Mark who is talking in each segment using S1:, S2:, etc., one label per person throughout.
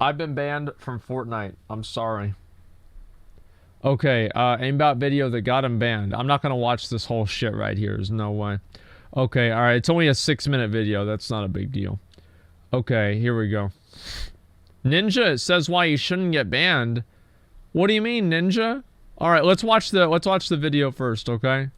S1: I've been banned from Fortnite. I'm sorry. Okay, aimbot video that got him banned. I'm not gonna watch this whole shit right here. There's no way. Okay, alright. It's only a 6-minute video. That's not a big deal. Okay, here we go. Ninja says why you shouldn't get banned. What do you mean, Ninja? Alright, let's watch the video first, okay?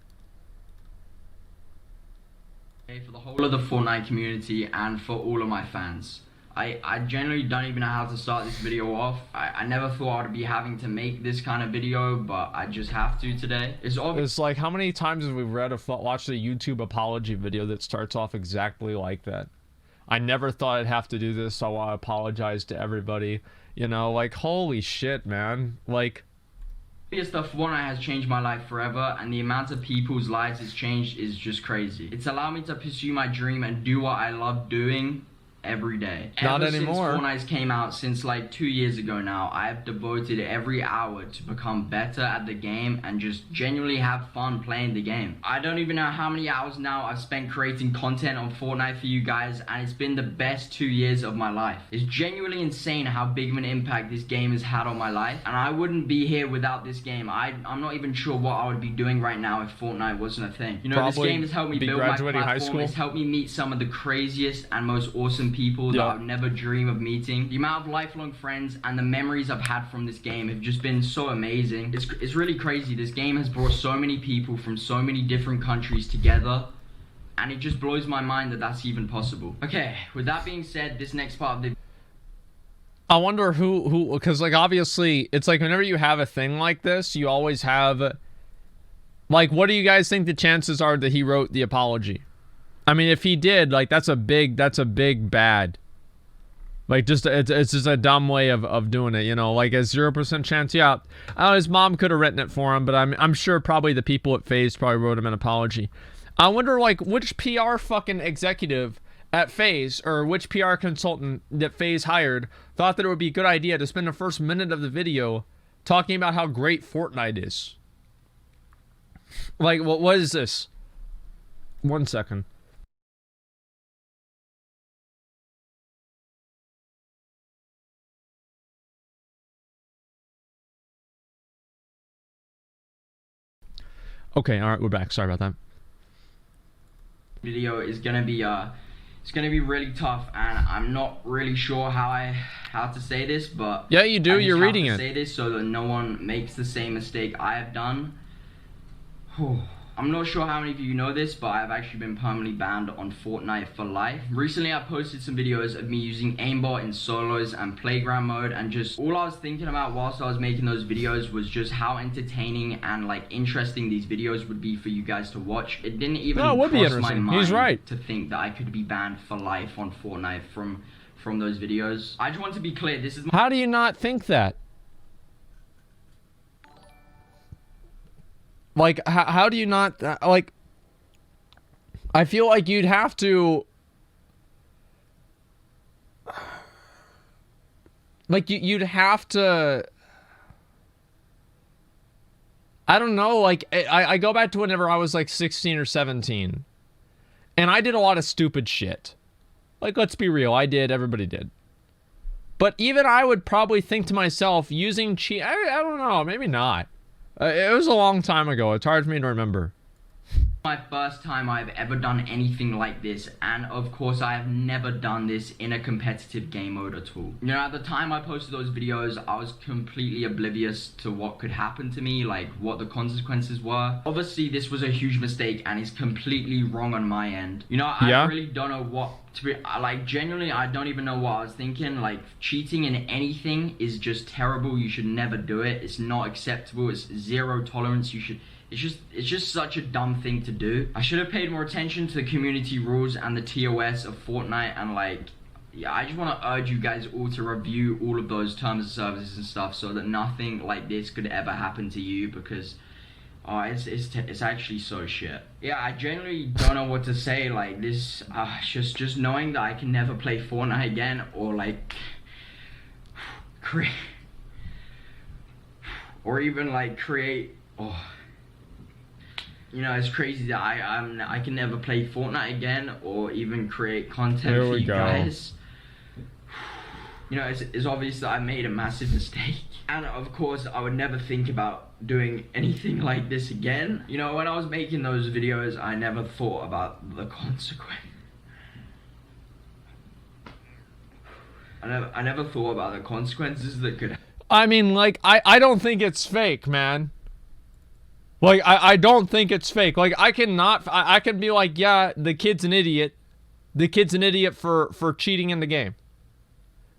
S2: For the whole of the Fortnite community and for all of my fans. I generally don't even know how to start this video off. I never thought I'd be having to make this kind of video, but I just have to today.
S1: It's like, how many times have we watched a YouTube apology video that starts off exactly like that? I never thought I'd have to do this, so I want to apologize to everybody. You know, like, holy shit, man. Like...
S2: Stuff Fortnite has changed my life forever, and the amount of people's lives it's changed is just crazy. It's allowed me to pursue my dream and do what I love doing every day.
S1: Not
S2: Ever
S1: anymore.
S2: Since Fortnite came out, since like 2 years ago now, I have devoted every hour to become better at the game and just genuinely have fun playing the game. I don't even know how many hours now I've spent creating content on Fortnite for you guys, and it's been the best 2 years of my life. It's genuinely insane how big of an impact this game has had on my life, and I wouldn't be here without this game. I'm not even sure what I would be doing right now if Fortnite wasn't a thing. You know,
S1: Probably
S2: this game has helped me build my platform.
S1: high school.
S2: It's helped me meet some of the craziest and most awesome people that I would never dream of meeting. The amount of lifelong friends and the memories I've had from this game have just been so amazing. It's really crazy. This game has brought so many people from so many different countries together, and it just blows my mind that that's even possible. Okay, with that being said, this next part of the...
S1: I wonder who, because like obviously it's like whenever you have a thing like this, you always have, like, what do you guys think the chances are that he wrote the apology? I mean, if he did, like, that's a big bad. Like, just, it's just a dumb way of doing it, you know? Like, a 0% chance, yeah. His mom could have written it for him, but I'm sure probably the people at FaZe probably wrote him an apology. I wonder, like, which PR fucking executive at FaZe, or which PR consultant that FaZe hired, thought that it would be a good idea to spend the first minute of the video talking about how great Fortnite is. Like, what is this? 1 second. Okay, all right, we're back. Sorry about that.
S2: Video is gonna be it's gonna be really tough, and I'm not really sure how to say this, but
S1: yeah, you do. You're reading it.
S2: Say this so that no one makes the same mistake I have done. I'm not sure how many of you know this, but I've actually been permanently banned on Fortnite for life. Recently, I posted some videos of me using aimbot in solos and playground mode, and just all I was thinking about whilst I was making those videos was just how entertaining and like interesting these videos would be for you guys to watch. It didn't even cross my mind to think that I could be banned for life on Fortnite from those videos. I just want to be clear, this is my...
S1: How do you not think that? Like, how do you not, like, I feel like you'd have to, like, you'd have to, I don't know, like, I go back to whenever I was, like, 16 or 17, and I did a lot of stupid shit. Like, let's be real, I did, everybody did. But even I would probably think to myself, using cheat, I don't know, maybe not. It was a long time ago. It's hard for me to remember.
S2: My first time I've ever done anything like this, and of course I have never done this in a competitive game mode at all. You know, at the time I posted those videos, I was completely oblivious to what could happen to me, like what the consequences were. Obviously this was a huge mistake and it's completely wrong on my end. You know, I really don't know what to be, like, genuinely I don't even know what I was thinking. Like, cheating in anything is just terrible. You should never do it. It's not acceptable. It's zero tolerance. You should... It's just such a dumb thing to do. I should have paid more attention to the community rules and the TOS of Fortnite, and like, yeah, I just want to urge you guys all to review all of those terms of services and stuff so that nothing like this could ever happen to you, because it's actually so shit. Yeah, I genuinely don't know what to say. Like, this, just knowing that I can never play Fortnite again, or like, or even like create, you know, it's crazy that I can never play Fortnite again or even create content for you guys. You know, it's obvious that I made a massive mistake. And of course, I would never think about doing anything like this again. You know, when I was making those videos, I never thought about the consequence. I never thought about the consequences that could.
S1: I mean, like, I don't think it's fake, man. Like, I don't think it's fake. Like, I can be like, yeah, the kid's an idiot. The kid's an idiot for cheating in the game.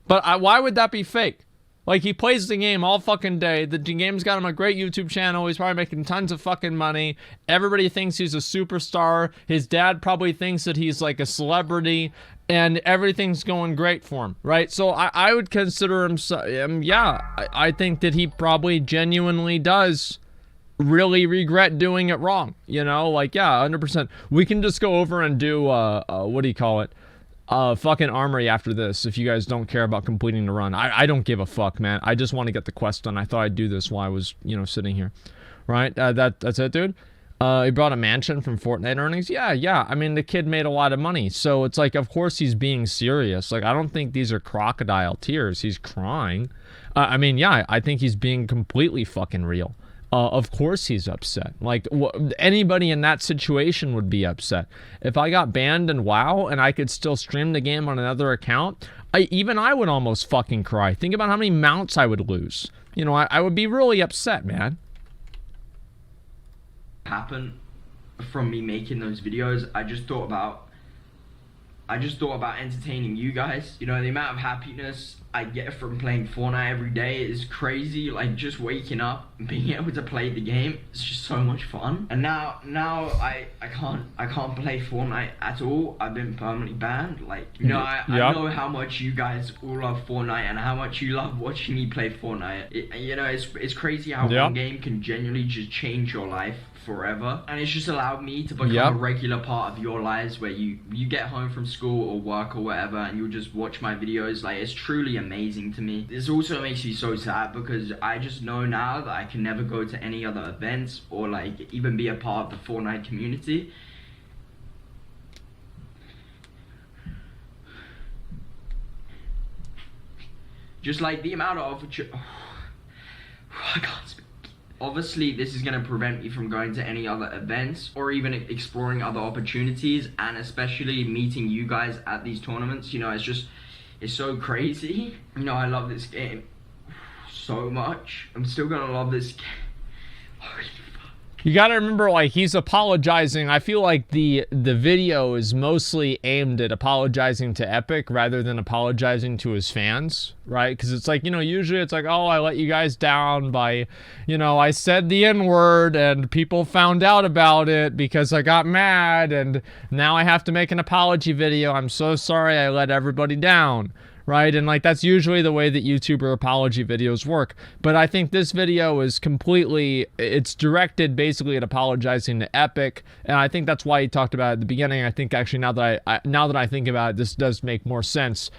S1: But why would that be fake? Like, he plays the game all fucking day. The game's got him a great YouTube channel. He's probably making tons of fucking money. Everybody thinks he's a superstar. His dad probably thinks that he's like a celebrity. And everything's going great for him, right? So I would consider him, yeah, I think that he probably genuinely does really regret doing it wrong. You know, like, yeah, 100%. We can just go over and do, what do you call it? Fucking armory after this, if you guys don't care about completing the run. I don't give a fuck, man. I just want to get the quest done. I thought I'd do this while I was, you know, sitting here. Right? That's it, dude. He brought a mansion from Fortnite earnings. Yeah. I mean, the kid made a lot of money. So it's like, of course he's being serious. Like, I don't think these are crocodile tears. He's crying. I mean, yeah, I think he's being completely fucking real. Of course he's upset. Like, anybody in that situation would be upset. If I got banned in WoW and I could still stream the game on another account, even I would almost fucking cry. Think about how many mounts I would lose. You know, I would be really upset, man.
S2: Happen from me making those videos. I just thought about entertaining you guys. You know, the amount of happiness I get from playing Fortnite every day is crazy. Like, just waking up and being able to play the game, it's just so much fun. And now I can't play Fortnite at all. I've been permanently banned. Like, you know, I know how much you guys all love Fortnite and how much you love watching me play Fortnite. You know, it's crazy how one game can genuinely just change your life forever. And it's just allowed me to become a regular part of your lives, where you get home from school or work or whatever and you'll just watch my videos. Like, it's truly amazing to me. This also makes me so sad because I just know now that I can never go to any other events or like even be a part of the Fortnite community. Just like the amount of opportunity. I can't speak. Obviously, this is going to prevent me from going to any other events or even exploring other opportunities, and especially meeting you guys at these tournaments. You know, it's so crazy. You know, I love this game so much. I'm still going to love this game. Holy fuck.
S1: You gotta remember, like, he's apologizing. I feel like the video is mostly aimed at apologizing to Epic rather than apologizing to his fans, right? Because it's like, you know, usually it's like, oh, I let you guys down by, you know, I said the N-word and people found out about it because I got mad and now I have to make an apology video. I'm so sorry I let everybody down. Right? And like, that's usually the way that YouTuber apology videos work. But I think this video is completely, it's directed basically at apologizing to Epic. And I think that's why he talked about it at the beginning. I think actually now that I think about it, this does make more sense.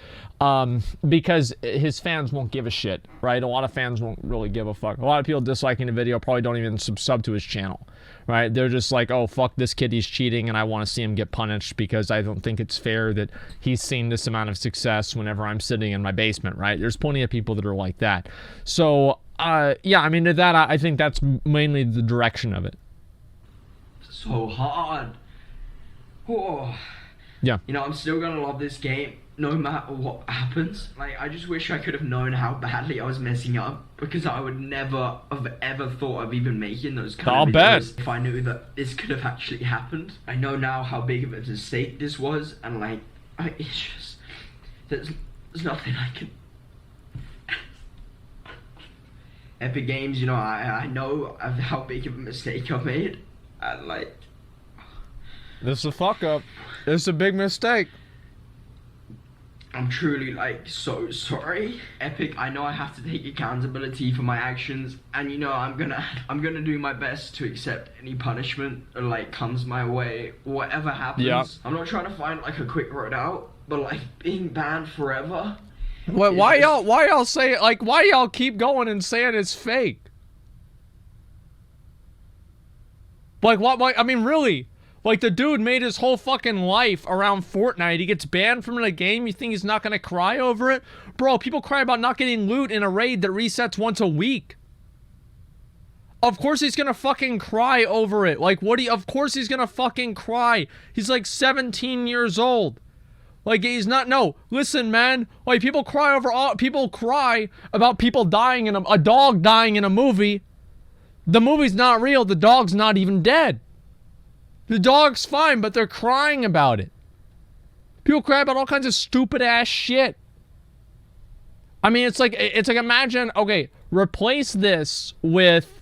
S1: Because his fans won't give a shit, right? A lot of fans won't really give a fuck. A lot of people disliking the video probably don't even sub to his channel, right? They're just like, oh, fuck this kid, he's cheating and I want to see him get punished because I don't think it's fair that he's seen this amount of success whenever I'm sitting in my basement, right? There's plenty of people that are like that. So, yeah, I mean, to that, I think that's mainly the direction of it.
S2: So hard. Oh.
S1: Yeah.
S2: You know, I'm still gonna love this game no matter what happens. Like, I just wish I could have known how badly I was messing up, because I would never have ever thought of even making those kind of videos if I knew that this could have actually happened. I know now how big of a mistake this was, and like, it's just, there's nothing I can. Epic Games, you know, I know how big of a mistake I made, and like,
S1: this is a fuck up. This is a big mistake.
S2: I'm truly, like, so sorry. Epic, I know I have to take accountability for my actions, and you know, I'm gonna do my best to accept any punishment that, like, comes my way, whatever happens. Yeah. I'm not trying to find, like, a quick road out, but, like, being banned forever.
S1: Wait, why y'all say, like, why y'all keep going and saying it's fake? Like, what, I mean, really? Like, the dude made his whole fucking life around Fortnite. He gets banned from the game. You think he's not gonna cry over it? Bro, people cry about not getting loot in a raid that resets once a week. Of course he's gonna fucking cry over it. Like, of course he's gonna fucking cry. He's like 17 years old. Like, he's not, no, listen, man. Like, people cry about people dying in a dog dying in a movie. The movie's not real. The dog's not even dead. The dog's fine, but they're crying about it. People cry about all kinds of stupid ass shit. I mean, it's like imagine, okay, replace this with,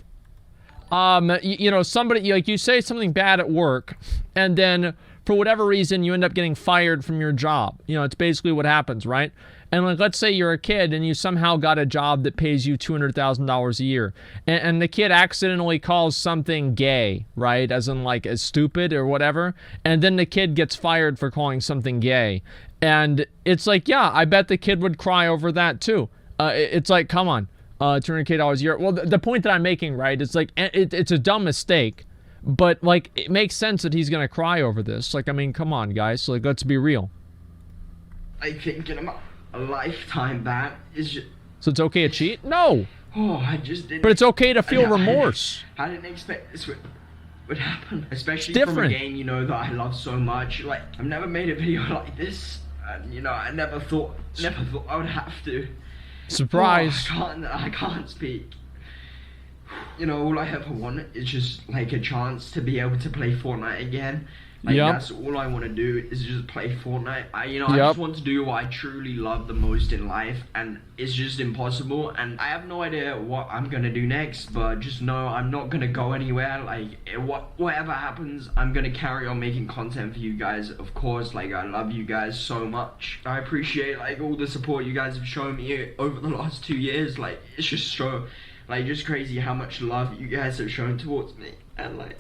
S1: you know, somebody, like, you say something bad at work, and then for whatever reason you end up getting fired from your job. You know, it's basically what happens, right? And like, let's say you're a kid and you somehow got a job that pays you $200,000 a year, and the kid accidentally calls something gay, right? As in, like, as stupid or whatever, and then the kid gets fired for calling something gay. And it's like, yeah, I bet the kid would cry over that too. It's like, come on, $200K a year. Well, the point that I'm making, right, it's like, it's a dumb mistake, but like, it makes sense that he's gonna cry over this. Like, I mean, come on, guys, like, let's be real.
S2: I think a lifetime ban is just...
S1: So it's okay to cheat? No.
S2: Oh, I just didn't...
S1: But it's okay to feel remorse.
S2: I didn't expect this would happen. Especially from a game, you know, that I love so much. Like, I've never made a video like this. And, you know, I never thought I would have to.
S1: Surprise.
S2: Oh, I can't speak. You know, all I ever want is just, like, a chance to be able to play Fortnite again. Like, that's all I want to do, is just play Fortnite. I just want to do what I truly love the most in life, and it's just impossible, and I have no idea what I'm gonna do next, but just know I'm not gonna go anywhere. Like, whatever happens, I'm gonna carry on making content for you guys, of course. Like, I love you guys so much. I appreciate, like, all the support you guys have shown me over the last 2 years. Like, it's just so, like, just crazy how much love you guys have shown towards me, and, like,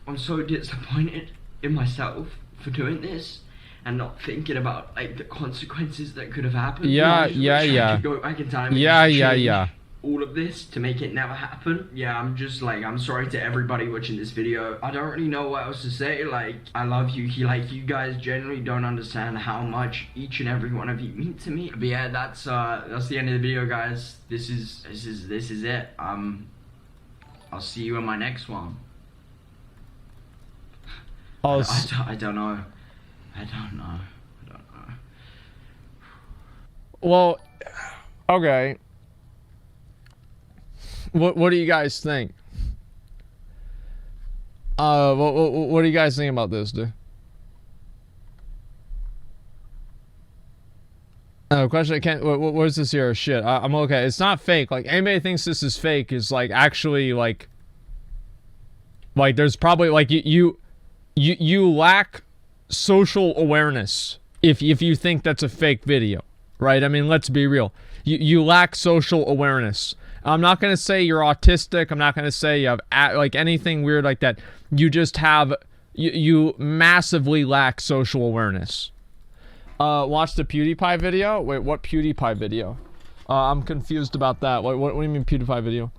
S2: I'm so disappointed in myself for doing this and not thinking about, like, the consequences that could have happened.
S1: Yeah.
S2: Go back in time and change all of this to make it never happen. Yeah, I'm just like, I'm sorry to everybody watching this video. I don't really know what else to say. Like, I love you. Like, you guys generally don't understand how much each and every one of you mean to me. But yeah, that's the end of the video, guys. This is it. I'll see you in my next one. I don't know.
S1: Well, okay. What do you guys think? What do you guys think about this, dude? Question, I can't, what is this here? Shit, I'm okay. It's not fake. Like, anybody thinks this is fake is, like, actually, like, there's probably, like, you lack social awareness if you think that's a fake video, right? I mean, let's be real. You lack social awareness. I'm not going to say you're autistic. I'm not going to say you have, like, anything weird like that. You just have, you massively lack social awareness. Watch the PewDiePie video? Wait, what PewDiePie video? I'm confused about that. What do you mean PewDiePie video?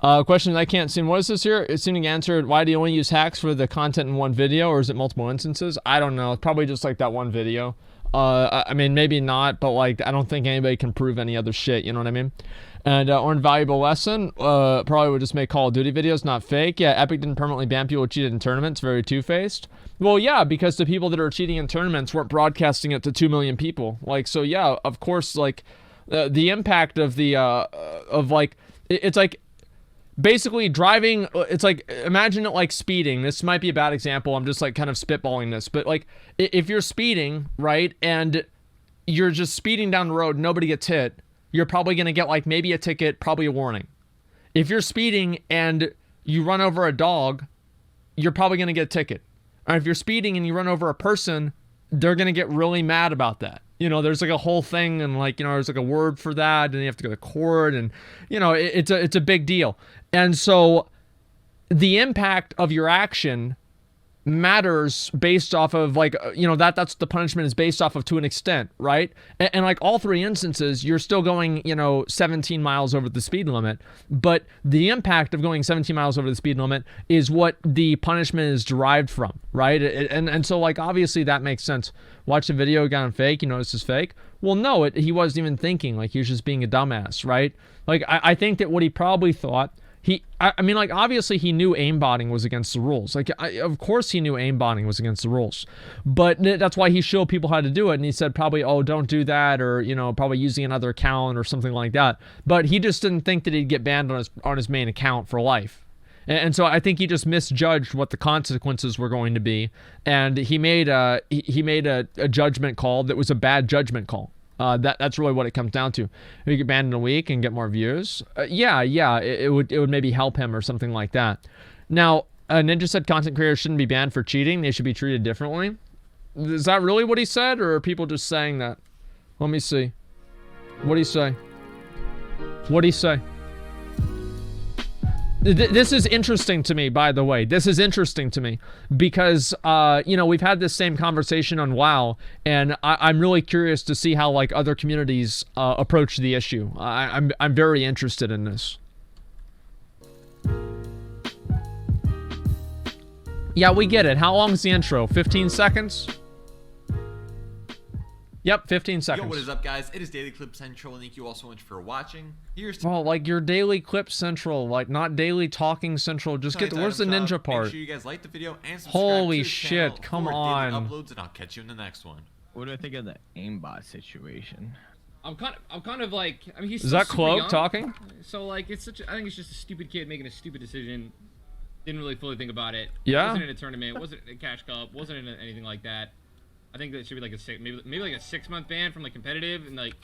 S1: Question I can't see. What is this here? It's seeming answered. Why do you only use hacks for the content in one video, or is it multiple instances? I don't know. It's probably just like that one video. I mean, maybe not, but like, I don't think anybody can prove any other shit. You know what I mean? And or invaluable lesson. Probably would just make Call of Duty videos, not fake. Yeah, Epic didn't permanently ban people who cheated in tournaments. Very two-faced. Well, yeah, because the people that are cheating in tournaments weren't broadcasting it to 2 million people. Like, so yeah, of course, like, the impact of the it's like, basically driving, it's like, imagine it like speeding. This might be a bad example. I'm just like kind of spitballing this, but like, if you're speeding, right, and you're just speeding down the road, nobody gets hit, you're probably going to get like maybe a ticket, probably a warning. If you're speeding and you run over a dog, you're probably going to get a ticket. Or if you're speeding and you run over a person, they're going to get really mad about that. You know, there's like a whole thing, and like, you know, there's like a word for that, and you have to go to court, and, you know, it's a big deal. And so the impact of your action matters based off of like, that's the punishment is based off of to an extent, right? And like all 3 instances, you're still going, 17 miles over the speed limit, but the impact of going 17 miles over the speed limit is what the punishment is derived from, right? And so like, obviously that makes sense. Watch the video, got him fake, you notice it's fake. Well, no, he wasn't even thinking, like he was just being a dumbass, right? Like, I think that what he probably thought, obviously he knew aimbotting was against the rules. Like, of course he knew aimbotting was against the rules. But that's why he showed people how to do it. And he said probably, oh, don't do that. Or, probably using another account or something like that. But he just didn't think that he'd get banned on his main account for life. And so I think he just misjudged what the consequences were going to be. And he made a judgment call that was a bad judgment call. That's really what it comes down to. If you get banned in a week and get more views, it would maybe help him or something like that. Now, Ninja said content creators shouldn't be banned for cheating. They should be treated differently. Is that really what he said, or are people just saying that? Let me see. What'd he say? What'd he say? This is interesting to me, by the way. This is interesting to me because, we've had this same conversation on WoW, and I'm really curious to see how, like, other communities approach the issue. I'm very interested in this. Yeah, we get it. How long's the intro? 15 seconds? Yep, 15 seconds.
S3: Yo, what is up, guys? It is Daily Clip Central, and thank you all so much for watching. Here's
S1: well, like your Daily Clip Central, like not Daily Talking Central. Just get where's the ninja part?
S3: Make sure you guys like the video and subscribe
S1: Holy
S3: to the
S1: shit!
S3: channel
S1: Come
S3: for
S1: on.
S3: daily uploads, and I'll catch you in the next one.
S4: What do I think of the aimbot situation?
S5: I'm kind of like, I mean, he's
S1: Is
S5: still
S1: that
S5: super
S1: Cloak
S5: young,
S1: talking?
S5: So like, it's such. I think it's just a stupid kid making a stupid decision. Didn't really fully think about it.
S1: Yeah.
S5: Wasn't in a tournament. Wasn't in a cash cup. Wasn't in anything like that. I think that should be like maybe like a 6-month ban from like competitive and like,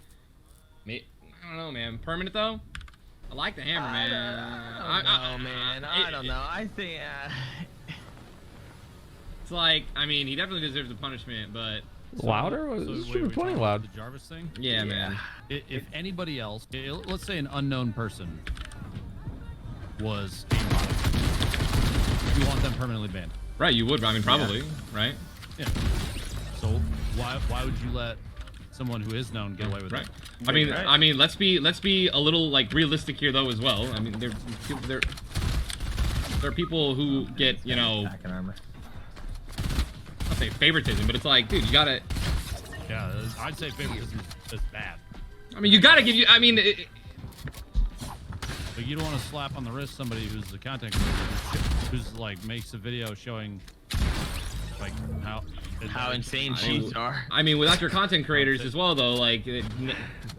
S5: I don't know, man. Permanent though. I like the hammer, man.
S4: I don't know. I think
S5: it's like, I mean, he definitely deserves a punishment, but
S1: Louder? It's plenty loud.
S6: The Jarvis thing?
S5: yeah, man.
S6: If anybody else, let's say an unknown person was aimbotted, you want them permanently banned.
S5: Right, you would. I mean, probably, right?
S6: Yeah. So why would you let someone who is known get away with it?
S5: I mean, let's be a little like realistic here though as well. I mean, there are people who get, I'll say favoritism, but it's like, dude, you gotta.
S6: Yeah, I'd say favoritism is bad.
S5: I mean, you gotta give you. I mean,
S6: but you don't want to slap on the wrist somebody who's a content creator who's like makes a video showing like how
S4: insane cheats are.
S5: I mean, without your content creators as well, though, like, it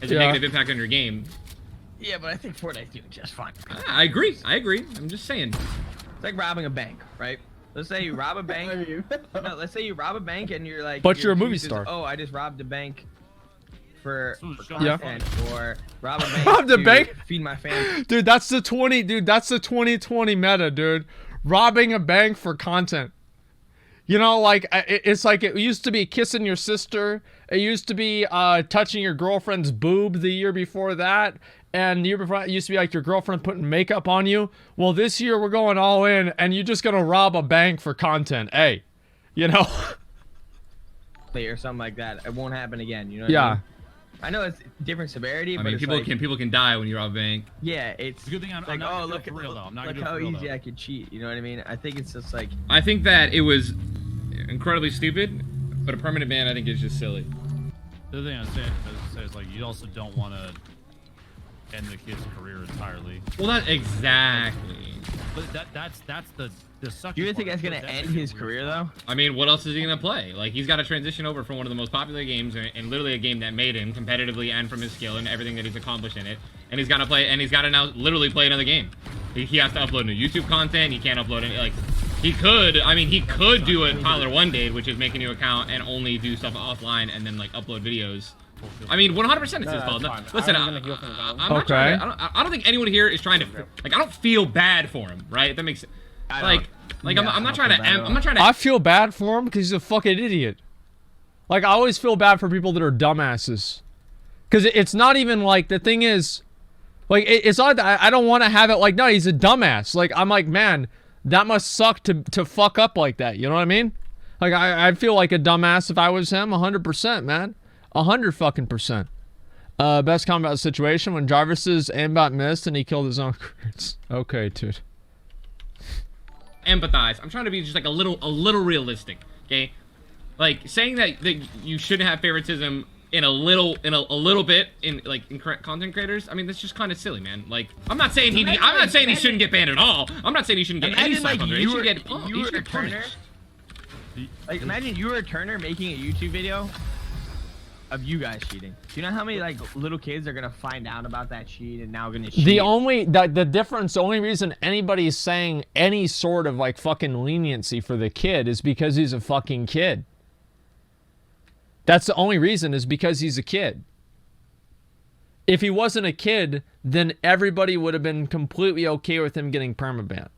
S5: has a negative impact on your game.
S4: Yeah, but I think Fortnite's doing just fine.
S5: I agree. I'm just saying.
S4: It's like robbing a bank, right? Let's say you rob a bank. No, let's say you rob a bank and you're like.
S1: But you're a movie
S4: excuse
S1: star.
S4: is, oh, I just robbed a bank for
S1: Yeah.
S4: content, or rob a bank
S1: Robbed a
S4: to
S1: bank?
S4: feed my family.
S1: Dude, that's the 2020 meta, dude. Robbing a bank for content. Like, it's like it used to be kissing your sister. It used to be touching your girlfriend's boob the year before that. And the year before, it used to be like your girlfriend putting makeup on you. Well, this year we're going all in, and you're just going to rob a bank for content. Hey,
S4: Or something like that. It won't happen again. You know?
S1: Yeah.
S4: I know it's different severity,
S5: I
S4: but
S5: mean,
S4: it's
S5: people can die when you rob a bank.
S4: Yeah, it's
S6: It's a good thing I'm
S4: like,
S6: not
S4: oh,
S6: gonna do it for real though. I'm not
S4: look
S6: gonna
S4: how
S6: do it for real,
S4: easy
S6: though.
S4: I could cheat. You know what I mean? I think it's just like.
S5: I think that it was incredibly stupid, but a permanent ban I think is just silly.
S6: The other thing I say is like you also don't want to end the kid's career entirely.
S5: Well, not exactly.
S6: But that's the sucky
S4: Do you think
S6: part.
S4: that's gonna end his career though?
S5: I mean, what else is he gonna play? Like, he's got to transition over from one of the most popular games and literally a game that made him competitively and from his skill and everything that he's accomplished in it. And he's got to play, and he's got to now literally play another game. He has to upload new YouTube content. He can't upload any, like, he could do what Tyler 1 did, which is make a new account and only do stuff offline and then like upload videos. I mean, 100% it's his fault. Listen, I'm not trying to, I don't think anyone here is trying to, like, I don't feel bad for him, right? If that makes sense. I'm not trying to.
S1: I feel bad for him because he's a fucking idiot. Like, I always feel bad for people that are dumbasses. Because it's not even like, the thing is, like, it's not that I don't want to have it like, no, he's a dumbass. Like, I'm like, man, That must suck to fuck up like that. You know what I mean? Like, I'd feel like a dumbass if I was him. 100%, man. 100%. Best comment about the situation when Jarvis's aimbot missed and he killed his own crews. Okay, dude.
S5: Empathize. I'm trying to be just like a little realistic. Okay, like saying that you shouldn't have favoritism in a little bit in content creators. I mean, that's just kind of silly, man. Like, I'm not saying he shouldn't get banned at all. I'm not saying he shouldn't get any stuff under it. He should get punished.
S4: Like, imagine you were a Turner making a YouTube video of you guys cheating. Do you know how many like little kids are gonna find out about that cheat and now gonna cheat?
S1: The only reason anybody's saying any sort of like fucking leniency for the kid is because he's a fucking kid. That's the only reason, is because he's a kid. If he wasn't a kid, then everybody would have been completely okay with him getting permabanned.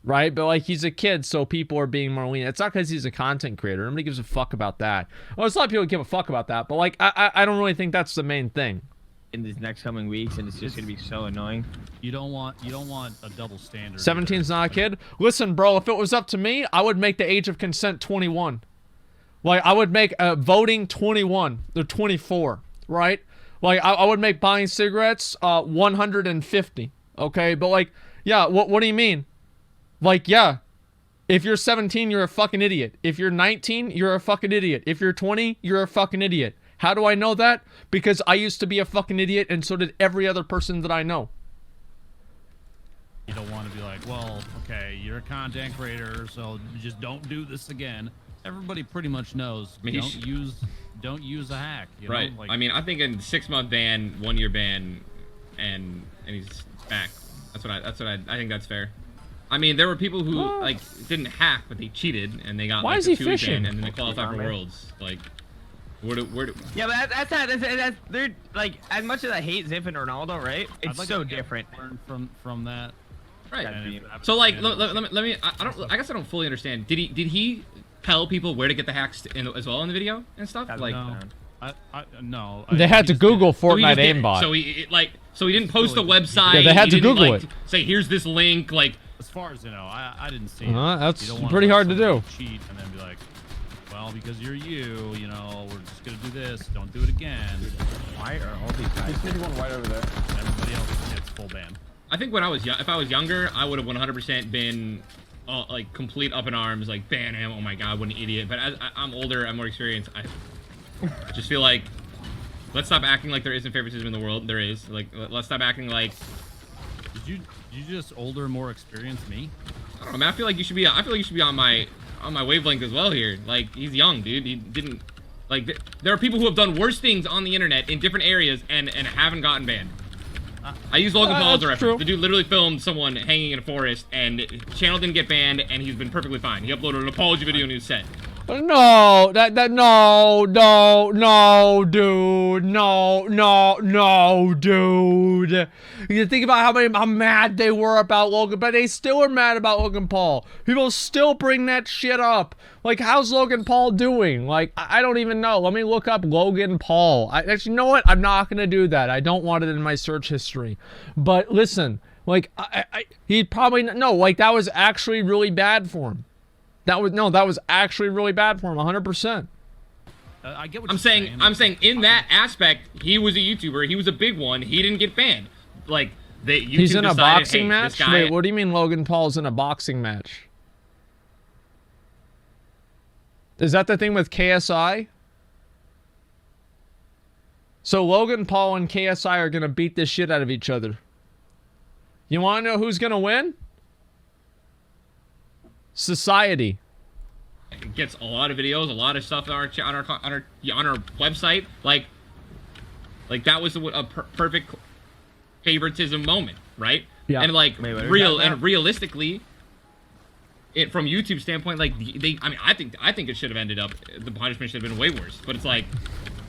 S1: Right? But like, he's a kid, so people are being more lenient. It's not because he's a content creator. Nobody gives a fuck about that. Well, there's a lot of people who give a fuck about that, but like, I don't really think that's the main thing.
S4: In these next coming weeks, and it's just gonna be so annoying.
S6: You don't want a double standard.
S1: 17's not a kid. Listen, bro, if it was up to me, I would make the age of consent 21. Like, I would make voting 21 or 24, right? Like, I would make buying cigarettes 150. Okay, but like, yeah, what do you mean? Like, yeah, if you're 17, you're a fucking idiot. If you're 19, you're a fucking idiot. If you're 20, you're a fucking idiot. How do I know that? Because I used to be a fucking idiot, and so did every other person that I know.
S6: You don't want to be like, well, okay, you're a content creator, so just don't do this again. Everybody pretty much knows.
S5: I mean,
S6: don't use a hack. You
S5: right.
S6: know? Like,
S5: I mean, I think a 6-month ban, 1-year ban, and he's back. I think that's fair. I mean, there were people who like didn't hack, but they cheated and they got
S1: Why
S5: like
S1: is he
S5: a 2-week
S1: fishing?
S5: ban, and then they qualified for Worlds. Like, where do
S4: Yeah, but that's they're like, as much as I hate Ziff and Ronaldo, right? It's
S6: I'd like
S4: so
S6: to get
S4: different.
S6: learn from that.
S5: right?
S6: And
S5: So like, let me. I guess I don't fully understand. Did he tell people where to get the hacks as well in the video and stuff? Like,
S6: no.
S1: They had to Google
S5: so he
S1: Fortnite
S5: just did-
S1: aimbot.
S5: So he didn't post a website.
S1: Yeah, they had
S5: he
S1: to
S5: didn't,
S1: Google
S5: like,
S1: it.
S5: Say, here's this link. Like,
S6: As far as you know, I didn't see
S1: That's
S6: You don't wanna
S1: pretty
S6: let
S1: hard to do.
S6: somebody cheat and then be like, well, because you're you know, we're just gonna do this. Don't do it again.
S4: Why are all these guys?
S7: There's one white over there.
S6: Everybody else gets full ban.
S5: I think when I was young, if I was younger, I would have 100% been like complete up in arms, like ban him. Oh my god, what an idiot! But as I'm older, I'm more experienced. I just feel like let's stop acting like there isn't favoritism in the world. There is. Like, let's stop acting like.
S6: Did you just older, more experienced me?
S5: I don't know, man. I feel like you should be on my wavelength as well here. Like, he's young, dude. He didn't. Like, there are people who have done worse things on the internet in different areas and haven't gotten banned. I use Logan Paul as a reference.
S1: true.
S5: The dude literally filmed someone hanging in a forest, and his channel didn't get banned, and he's been perfectly fine. He uploaded an apology video and he was set.
S1: No, no, dude. You think about how mad they were about Logan, but they still are mad about Logan Paul. People still bring that shit up. Like, how's Logan Paul doing? Like, I don't even know. Let me look up Logan Paul. Actually, you know what? I'm not gonna do that. I don't want it in my search history. But listen, like, he'd probably no. Like, that was actually really bad for him. That was actually really bad for him, 100%.
S6: I get what
S5: I'm saying in that aspect, he was a YouTuber. He was a big one. He didn't get banned. Like, YouTube
S1: He's in a
S5: decided,
S1: boxing
S5: hey,
S1: match?
S5: this guy,
S1: Wait, what do you mean Logan Paul's in a boxing match? Is that the thing with KSI? So Logan Paul and KSI are going to beat the shit out of each other. You want to know who's going to win? Society.
S5: gets a lot of videos, a lot of stuff on our website. Like that was a perfect favoritism moment, right?
S1: Yeah.
S5: And like
S4: Wait,
S5: realistically, it from YouTube standpoint, like I think it should have ended up, the punishment should have been way worse. But it's like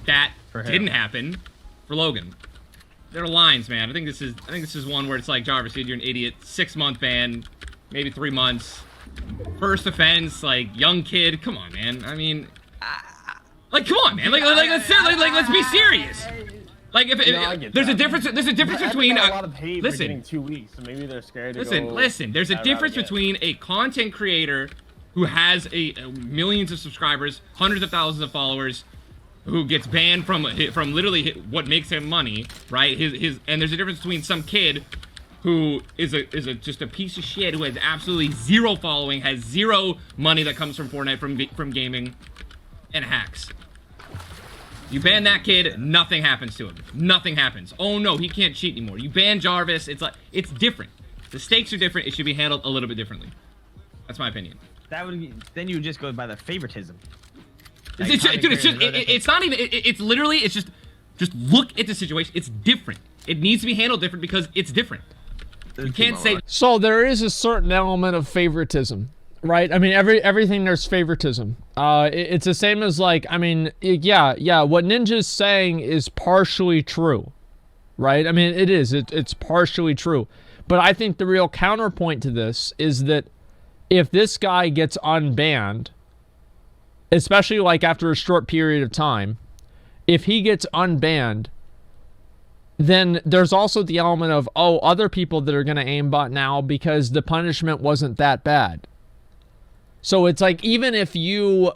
S5: that didn't happen for Logan. There are lines, man. I think this is one where it's like, Jarvis, dude, you're an idiot. 6-month ban, maybe 3 months. First offense, like young kid. Come on, man. I mean, like, come on, man. Like let's be serious. Like if
S7: I get
S5: there's
S7: that.
S5: a difference. There's a difference between.
S7: a lot of hate for
S5: Listen.
S7: getting 2 weeks, so maybe they're scared to
S5: Listen,
S7: go
S5: listen. There's a
S7: that route
S5: difference
S7: again.
S5: between a content creator who has millions of subscribers, hundreds of thousands of followers, who gets banned from literally what makes him money, right? And there's a difference between some kid who is just a piece of shit who has absolutely zero following, has zero money that comes from Fortnite, from gaming, and hacks. You ban that kid, nothing happens to him. Nothing happens. Oh no, he can't cheat anymore. You ban Jarvis, it's different. The stakes are different. It should be handled a little bit differently. That's my opinion.
S4: Then you just go by the favoritism.
S5: It's not even. It's literally. It's just look at the situation. It's different. It needs to be handled different because it's different. You can't say.
S1: So there is a certain element of favoritism, right? I mean, everything there's favoritism. It's the same as like, I mean, yeah. What Ninja's saying is partially true, right? I mean, it is. It's partially true, but I think the real counterpoint to this is that if this guy gets unbanned, especially like after a short period of time, if he gets unbanned, then there's also the element of, oh, other people that are going to aimbot now because the punishment wasn't that bad. So it's like, even if you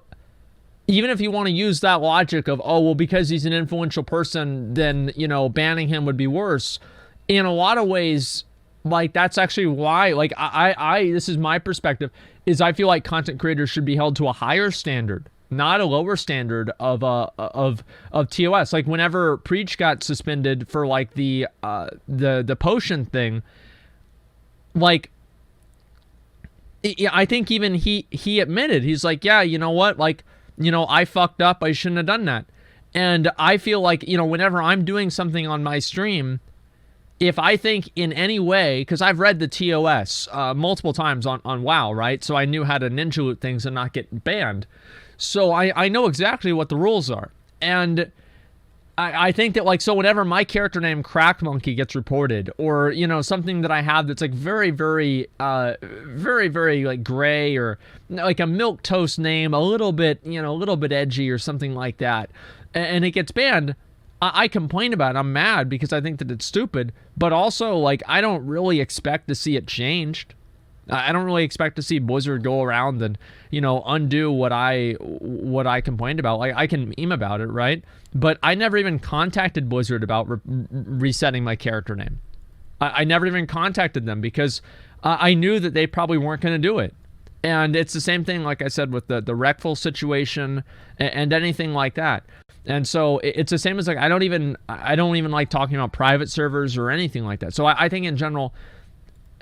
S1: want to use that logic of, oh, well, because he's an influential person, then, you know, banning him would be worse. In a lot of ways, like, that's actually why, like, I this is my perspective, is I feel like content creators should be held to a higher standard, not a lower standard of TOS. Like, whenever Preach got suspended for like the potion thing, like, I think even he admitted, he's like, yeah, you know what, like, you know, I fucked up, I shouldn't have done that. And I feel like, you know, whenever I'm doing something on my stream, if I think in any way, because I've read the TOS multiple times on WoW, right? So I knew how to ninja loot things and not get banned. So I know exactly what the rules are. And I think that, like, so whenever my character name Crack Monkey gets reported, or, you know, something that I have that's like very, very like gray, or like a milk toast name, a little bit, you know, a little bit edgy or something like that, and it gets banned, I complain about it. I'm mad because I think that it's stupid, but also, like, I don't really expect to see it changed. I don't really expect to see Blizzard go around and, you know, undo what I complained about. Like, I can meme about it, right? But I never even contacted Blizzard about resetting my character name. I never even contacted them because I knew that they probably weren't going to do it. And it's the same thing, like I said, with the Wreckful situation and anything like that. And so it's the same as, like, I don't even like talking about private servers or anything like that. So I think in general,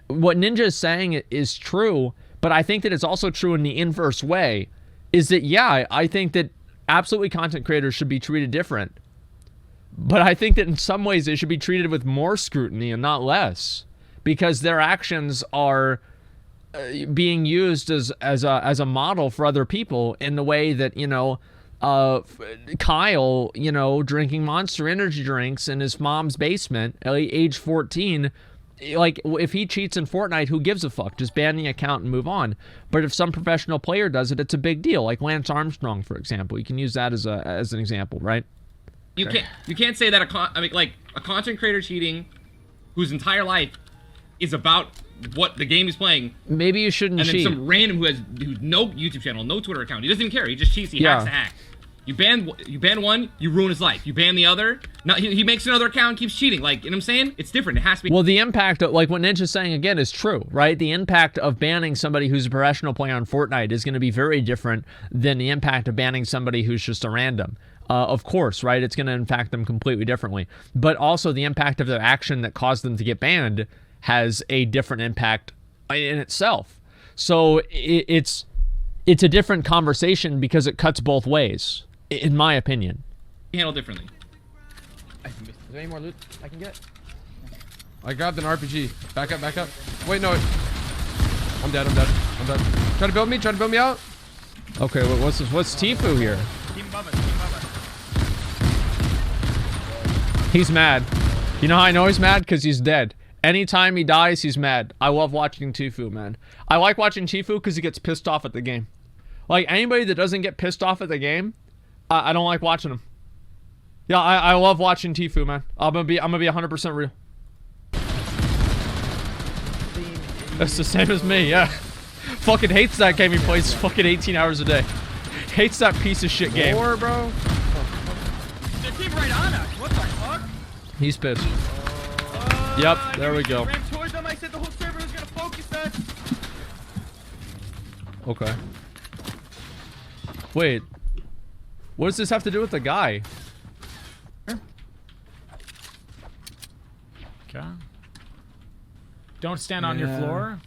S1: what Ninja is saying is true, but I think that it's also true in the inverse way, is that, yeah, I think that absolutely content creators should be treated different. But I think that in some ways they should be treated with more scrutiny and not less, because their actions are being used as a model for other people in the way that, you know, Kyle, you know, drinking Monster Energy drinks in his mom's basement at age 14. Like, if he cheats in Fortnite, who gives a fuck? Just ban the account and move on. But if some professional player does it, it's a big deal. Like Lance Armstrong, for example. You can use that as an example, right?
S5: You can't say that a content creator cheating whose entire life is about what the game is playing. Maybe you shouldn't cheat. And then some random who's no YouTube channel, no Twitter account, he doesn't even care. He just cheats. He hacks the hack. You ban one, you ruin his life. You ban the other, now he makes another account and keeps cheating. Like, you know what I'm saying? It's different. It has to be. Well, the impact of, like what Ninja's saying again, is true, right? The impact of banning somebody who's a professional player on Fortnite is going to be very different than the impact of banning somebody who's just a random. Of course, right? It's going to impact them completely differently. But also the impact of their action that caused them to get banned has a different impact in itself. So it's a different conversation because it cuts both ways, in my opinion. Handle differently.
S8: Is there any more loot I can get? I grabbed an RPG. Back up, back up. Wait, no. I'm dead. Try to build me out.
S1: Okay, what's Tifu here?
S4: Team above us.
S1: He's mad. You know how I know he's mad? Because he's dead. Anytime he dies, he's mad. I love watching Tifu, man. I like watching Tifu because he gets pissed off at the game. Like, anybody that doesn't get pissed off at the game, I don't like watching him. Yeah, I love watching Tfue, man. I'm gonna be 100% real. That's the same as me, yeah. Fucking hates that game he plays fucking 18 hours a day. Hates that piece of shit game.
S8: More, bro.
S4: They came right on us. What the fuck?
S1: He's pissed. Yep, there we go.
S4: Ran towards them. I said the whole server was gonna focus us.
S1: Okay. Wait. What does this have to do with the guy?
S9: Okay. Don't stand on your floor.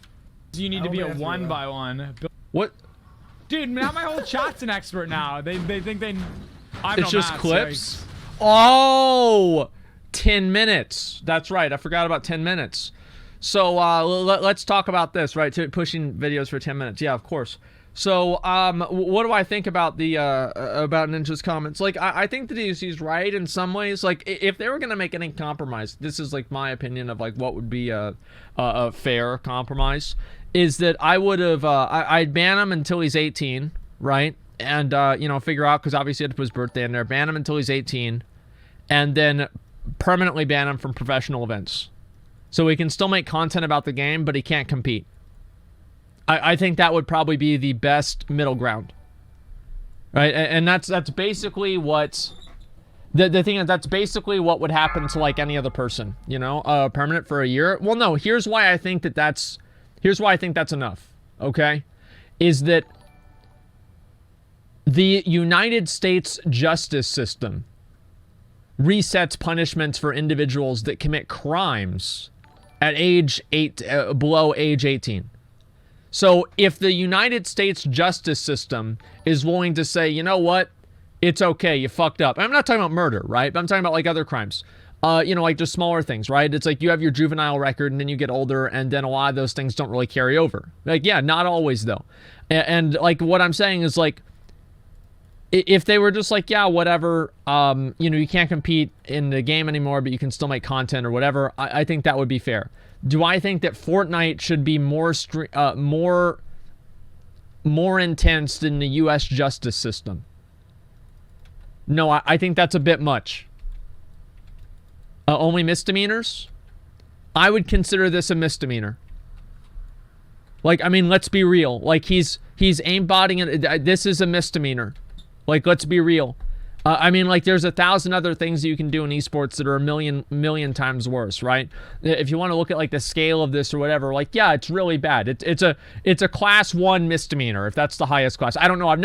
S9: You need to be a 1-by-1.
S1: What?
S9: Dude, now my whole chat's an expert now. They think they...
S1: It's just clips? Oh! 10 minutes. That's right. I forgot about 10 minutes. So, let's talk about this, right? Pushing videos for 10 minutes. Yeah, of course. So, what do I think about the, about Ninja's comments? Like, I think that he's right in some ways. Like, if they were gonna make any compromise, this is, like, my opinion of, like, what would be a fair compromise, is that I would have, I'd ban him until he's 18, right? And, you know, figure out, because obviously he had to put his birthday in there, ban him until he's 18, and then permanently ban him from professional events. So he can still make content about the game, but he can't compete. I think that would probably be the best middle ground, right? And that's basically what the thing is. That's basically what would happen to like any other person, you know, permanent for a year. Well, no. Here's why I think that's enough. Okay, is that the United States justice system resets punishments for individuals that commit crimes at below age 18. So if the United States justice system is willing to say, you know what, it's okay, you fucked up. I'm not talking about murder, right? But I'm talking about like other crimes. You know, like just smaller things, right? It's like you have your juvenile record and then you get older and then a lot of those things don't really carry over. Like, yeah, not always though. And like what I'm saying is like, if they were just like, yeah, whatever, you know, you can't compete in the game anymore, but you can still make content or whatever, I think that would be fair. Do I think that Fortnite should be more intense than the U.S. justice system? No, I think that's a bit much. Only misdemeanors? I would consider this a misdemeanor. Like, I mean, let's be real. Like, he's aimbotting it. This is a misdemeanor. Like, let's be real. I mean, like, there's 1,000 other things that you can do in esports that are a million times worse, right? If you want to look at like the scale of this or whatever, like, yeah, it's really bad. It's a class 1 misdemeanor, if that's the highest class. I don't know. I've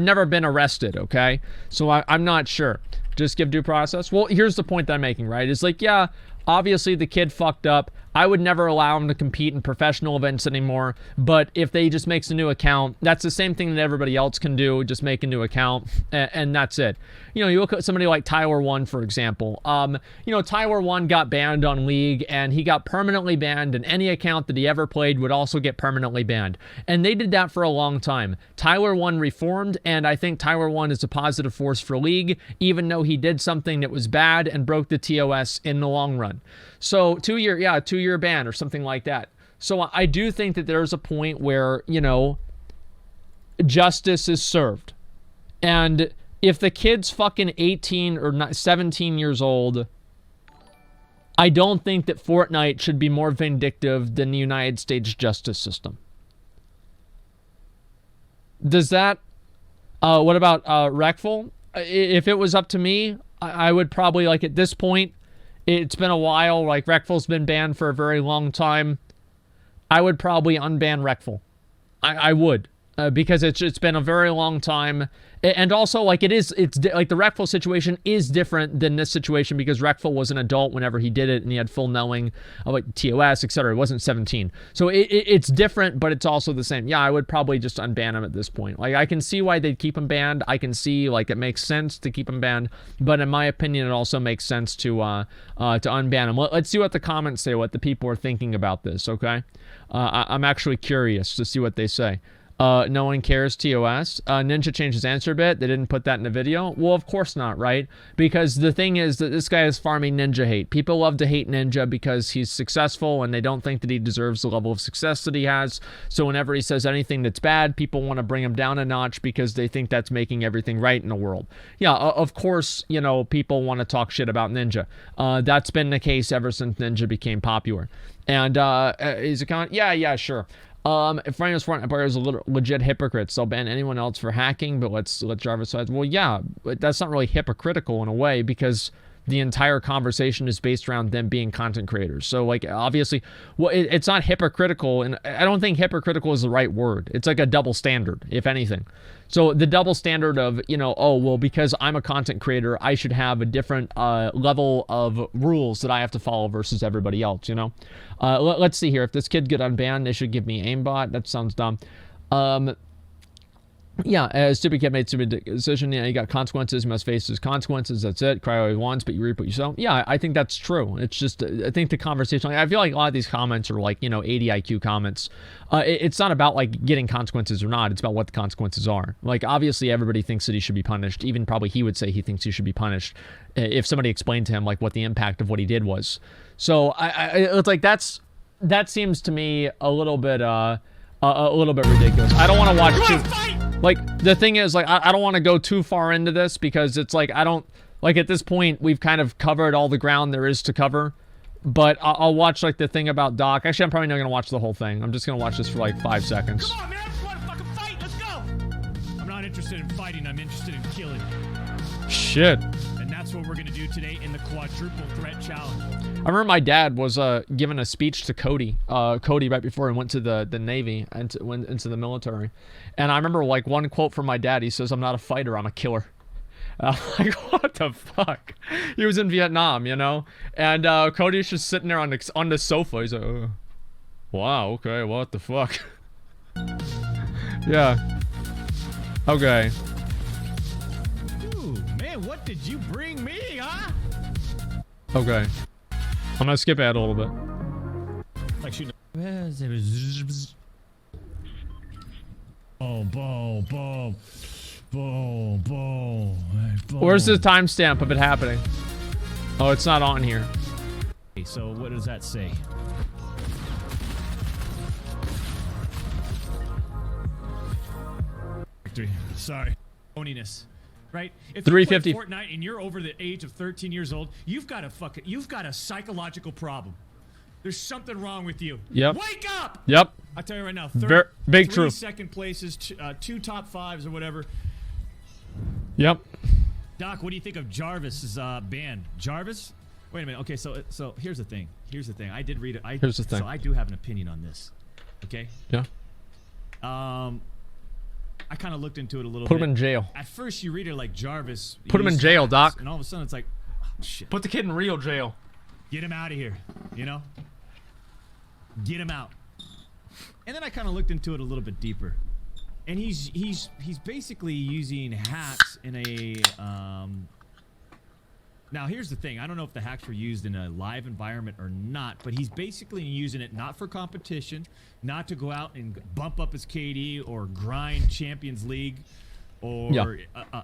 S1: never been arrested. Okay, so I'm not sure. Just give due process. Well, here's the point that I'm making, right? It's like, yeah, obviously the kid fucked up. I would never allow him to compete in professional events anymore, but if they just makes a new account, that's the same thing that everybody else can do, just make a new account, and that's it. You know, you look at somebody like Tyler1, for example. You know, Tyler1 got banned on League, and he got permanently banned, and any account that he ever played would also get permanently banned. And they did that for a long time. Tyler1 reformed, and I think Tyler1 is a positive force for League, even though he did something that was bad and broke the TOS in the long run. So, 2-year ban or something like that. So, I do think that there's a point where, you know, justice is served. And if the kid's fucking 18 or 17 years old, I don't think that Fortnite should be more vindictive than the United States justice system. Does that... what about Wreckful? If it was up to me, I would probably, like, at this point, it's been a while, like, Wreckful's been banned for a very long time. I would probably unban Wreckful. I would. Because it's been a very long time. And also, like, it's like the Wreckful situation is different than this situation because Wreckful was an adult whenever he did it and he had full knowing of, like, TOS, etc. It wasn't 17. So it's different, but it's also the same. Yeah, I would probably just unban him at this point. Like, I can see why they'd keep him banned. I can see, like, it makes sense to keep him banned. But in my opinion, it also makes sense to unban him. Let's see what the comments say, what the people are thinking about this, okay? I'm actually curious to see what they say. No one cares, TOS. Ninja changed his answer a bit. They didn't put that in the video. Well, of course not, right? Because the thing is that this guy is farming Ninja hate. People love to hate Ninja because he's successful and they don't think that he deserves the level of success that he has. So whenever he says anything that's bad, people want to bring him down a notch because they think that's making everything right in the world. Yeah, of course, you know, people want to talk shit about Ninja. That's been the case ever since Ninja became popular. And is it comment? Yeah, sure. If Rhino's Fortnite player is a legit hypocrite, they'll ban anyone else for hacking, but let's let Jarvis decide. Well, yeah, but that's not really hypocritical in a way because the entire conversation is based around them being content creators. So, like, obviously, well, it's not hypocritical, and I don't think hypocritical is the right word. It's like a double standard, if anything. So the double standard of, you know, oh, well, because I'm a content creator, I should have a different level of rules that I have to follow versus everybody else, you know? Let's see here. If this kid get unbanned, they should give me aimbot. That sounds dumb. Yeah, stupid kid made stupid decision. Yeah, you got consequences. You must face his consequences. That's it. Cry all you want, but you reap what you sow. Yeah, I think that's true. It's just, I think the conversation, I feel like a lot of these comments are like, you know, 80 IQ comments. It's not about like getting consequences or not. It's about what the consequences are. Like, obviously, everybody thinks that he should be punished. Even probably he would say he thinks he should be punished if somebody explained to him like what the impact of what he did was. So it's like that seems to me a little bit ridiculous. I don't want to watch too. Like, the thing is, like, I don't want to go too far into this because it's like, I don't, like, at this point, we've kind of covered all the ground there is to cover. But I'll watch, like, the thing about Doc. Actually, I'm probably not going to watch the whole thing. I'm just going to watch this for, like, 5 seconds.
S6: Come on, man. I just want to fucking fight. Let's go. I'm not interested in fighting. I'm interested in killing.
S1: Shit.
S6: And that's what we're going to do today in the quadruple threat challenge.
S1: I remember my dad was giving a speech to Cody right before he went to the Navy and went into the military. And I remember, like, one quote from my dad. He says, "I'm not a fighter, I'm a killer." Like, what the fuck? He was in Vietnam, you know? And Cody's just sitting there on the sofa. He's like, wow, okay, what the fuck? Yeah. Okay.
S6: Ooh, man, what did you bring me, huh?
S1: Okay. I'm gonna skip ahead a little bit.
S6: Like shooting. Boom, boom, boom, boom, boom, boom.
S1: Where's the timestamp of it happening? Oh, it's not on here.
S6: So what does that say? Sorry, phoniness. Right? If you play
S1: 350.
S6: Fortnite and you're over the age of 13 years old, you've got a psychological problem. There's something wrong with you.
S1: Yep.
S6: Wake up!
S1: Yep.
S6: I'll tell you right now.
S1: Big
S6: 3
S1: truth.
S6: second places, 2 top 5s or whatever.
S1: Yep.
S6: Doc, what do you think of Jarvis's ban? Jarvis? Wait a minute. Okay, so here's the thing. I did read it.
S1: Here's the thing.
S6: So I do have an opinion on this. Okay?
S1: Yeah.
S6: I kind of looked into it a little bit.
S1: Put him in jail.
S6: At first, you read it like Jarvis.
S1: Put him in jail, Doc.
S6: And all of a sudden, it's like, oh, shit.
S1: Put the kid in real jail.
S6: Get him out of here. You know? Get him out. And then I kind of looked into it a little bit deeper. And he's basically using hacks in a now here's the thing. I don't know if the hacks were used in a live environment or not, but he's basically using it not for competition, not to go out and bump up his KD or grind Champions League or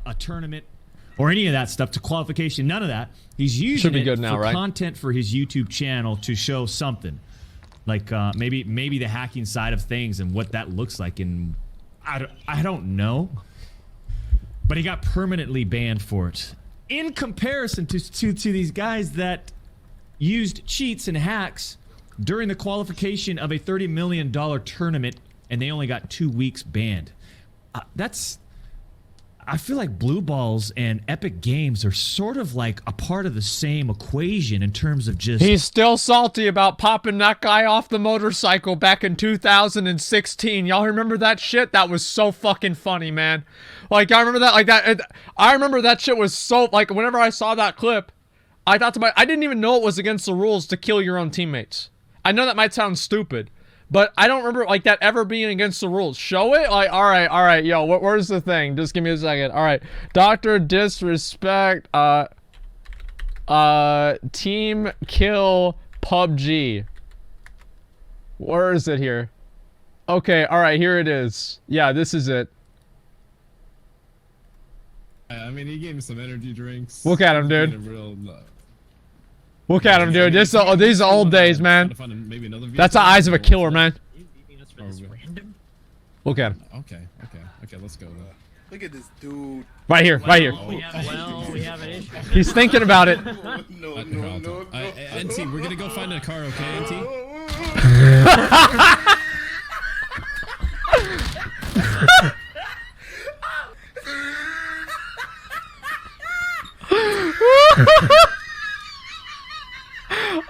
S6: a tournament or any of that stuff to qualification. None of that. He's using it for content for his YouTube channel to show something. Like maybe the hacking side of things and what that looks like, and I don't know, but he got permanently banned for it. In comparison to these guys that used cheats and hacks during the qualification of a $30 million tournament, and they only got 2 weeks banned. I feel like Blue Balls and Epic Games are sort of like a part of the same equation in terms of just...
S1: He's still salty about popping that guy off the motorcycle back in 2016. Y'all remember that shit? That was so fucking funny, man. Like, I remember that, like, I remember that shit was so, like, whenever I saw that clip, I thought to myself, I didn't even know it was against the rules to kill your own teammates. I know that might sound stupid, but I don't remember, like, that ever being against the rules. Show it? Like, all right, yo, where's the thing? Just give me a second. All right, DrDisrespect, team kill PUBG. Where is it here? Okay, all right, here it is. Yeah, this is it.
S10: I mean, he gave me some energy drinks.
S1: Look at him, dude.
S10: Real,
S1: Look at him, dude. These are old days, man. That's the eyes of a killer, man. Look at him.
S10: Okay, let's go.
S11: Look at this dude.
S1: Right here, right here.
S4: We have an issue.
S1: He's thinking about it.
S11: No.
S10: NT, we're gonna go find a car, okay, NT?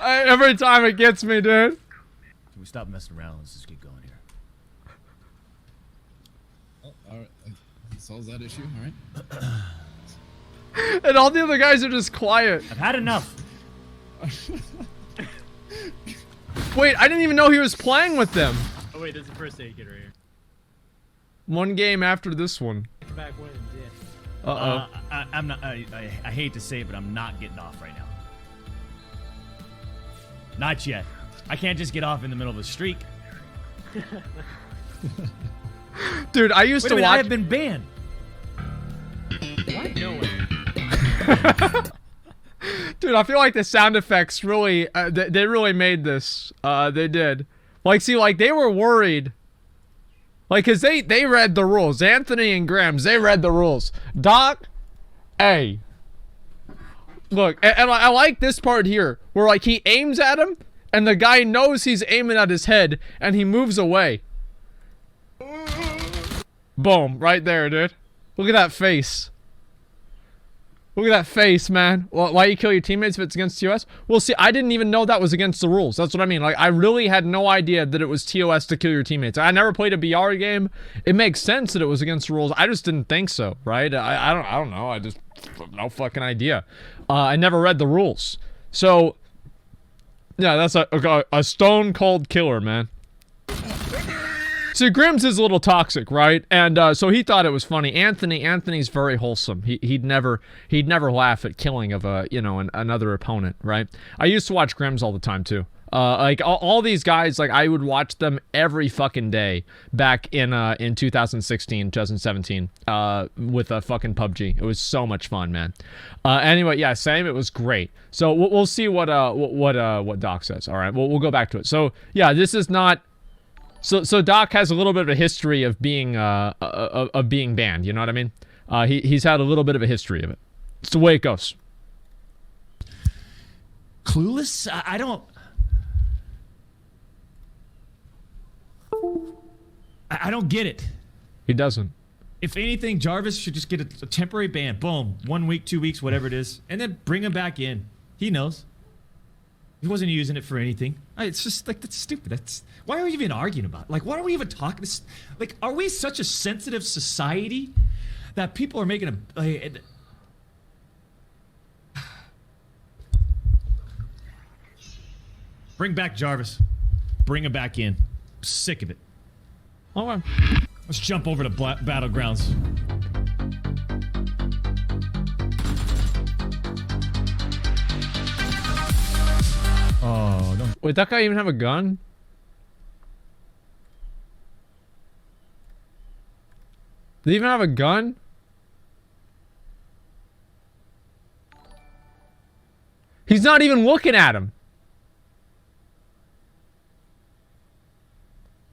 S1: Every time it gets me, dude.
S6: Can we stop messing around? Let's just get going here.
S10: Oh, all right. Solves that issue. All right.
S1: And all the other guys are just quiet.
S6: I've had enough.
S1: Wait, I didn't even know he was playing with them.
S4: Oh wait, there's a first aid kit right here.
S1: One game after this one.
S4: Back when,
S1: Uh-oh.
S6: I'm not. I hate to say it, but I'm not getting off right now. Not yet. I can't just get off in the middle of a streak.
S1: Dude, I used
S6: Wait
S1: to
S6: a minute,
S1: watch.
S6: I have been banned.
S4: What? No way.
S1: Dude, I feel like the sound effects really, they really made this. They did. Like, see, like, they were worried. Like, cause they read the rules. Anthony and Grams, they read the rules. Doc, hey. Look, and I like this part here, where, like, he aims at him, and the guy knows he's aiming at his head, and he moves away. Boom, right there, dude. Look at that face. Look at that face, man. Why you kill your teammates if it's against TOS? Well, see, I didn't even know that was against the rules. That's what I mean. Like, I really had no idea that it was TOS to kill your teammates. I never played a BR game. It makes sense that it was against the rules. I just didn't think so, right? I don't know. I just no fucking idea. I never read the rules. So, yeah, that's a stone cold killer, man. So Grims is a little toxic, right? And so he thought it was funny. Anthony's very wholesome. He'd never laugh at killing of another opponent, right? I used to watch Grims all the time too. Like all these guys, like I would watch them every fucking day back in 2016, 2017, with a fucking PUBG. It was so much fun, man. Anyway, yeah, same. It was great. So we'll see what Doc says. All right, we'll go back to it. So yeah, this is not. So Doc has a little bit of a history of being banned. You know what I mean? He's had a little bit of a history of it. It's the way it goes.
S6: Clueless? I don't get it.
S1: He doesn't.
S6: If anything, Jarvis should just get a temporary ban. Boom. 1 week, 2 weeks, whatever it is. And then bring him back in. He knows. He wasn't using it for anything. It's just like, that's stupid. Why are we even arguing about it? Like, why are we even talking? Like, are we such a sensitive society that people are making Bring back Jarvis. Bring him back in. I'm sick of it.
S1: Okay.
S6: Let's jump over to Battlegrounds. Oh, no.
S1: Wait, that guy even have a gun? Did he even have a gun? He's not even looking at him.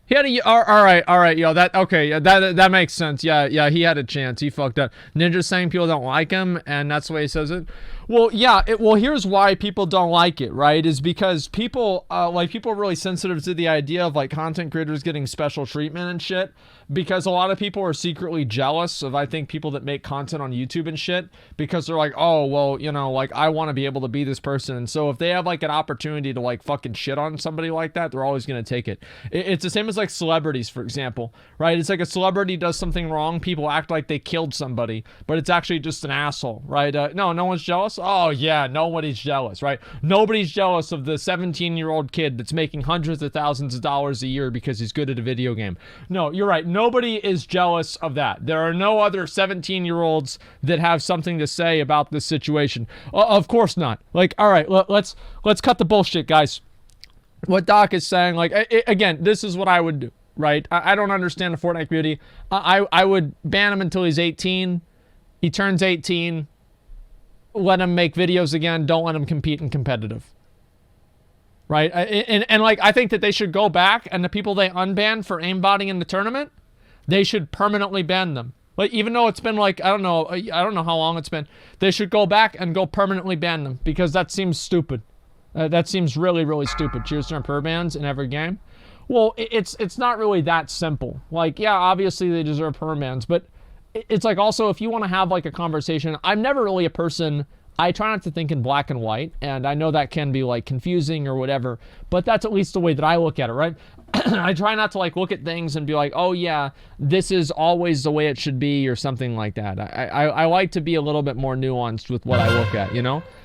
S1: He had a, all right, yo, that makes sense. Yeah, he had a chance. He fucked up. Ninja's saying people don't like him, and that's the way he says it. Well, yeah, well, here's why people don't like it, right? Is because people are really sensitive to the idea of, like, content creators getting special treatment and shit. Because a lot of people are secretly jealous of, I think, people that make content on YouTube and shit. Because they're like, oh, well, you know, like, I want to be able to be this person. And so if they have, like, an opportunity to, like, fucking shit on somebody like that, they're always going to take it. It's the same as, like, celebrities, for example, right? It's like a celebrity does something wrong, people act like they killed somebody, but it's actually just an asshole, right? No one's jealous? Oh, yeah, nobody's jealous, right? Nobody's jealous of the 17-year-old kid that's making hundreds of thousands of dollars a year because he's good at a video game. No, you're right. Nobody is jealous of that. There are no other 17-year-olds that have something to say about this situation. Of course not. Like, all right, let's cut the bullshit, guys. What Doc is saying, like, again, this is what I would do. right? I don't understand the Fortnite community. I would ban him until he's 18. He turns 18. Let him make videos again. Don't let him compete in competitive. Right? And like, I think that they should go back, and the people they unbanned for aimbotting in the tournament, they should permanently ban them. Like, even though it's been like, I don't know how long it's been. They should go back and go permanently ban them, because that seems stupid. That seems really, really stupid. Cheers to our per bans in every game. Well, it's not really that simple. Like, yeah, obviously they deserve per bans, but it's like, also, if you want to have like a conversation, I'm never really a person, I try not to think in black and white, and I know that can be like confusing or whatever, but that's at least the way that I look at it, right? I try not to like look at things and be like, oh yeah, this is always the way it should be or something like that. I like to be a little bit more nuanced with what I look at, you know?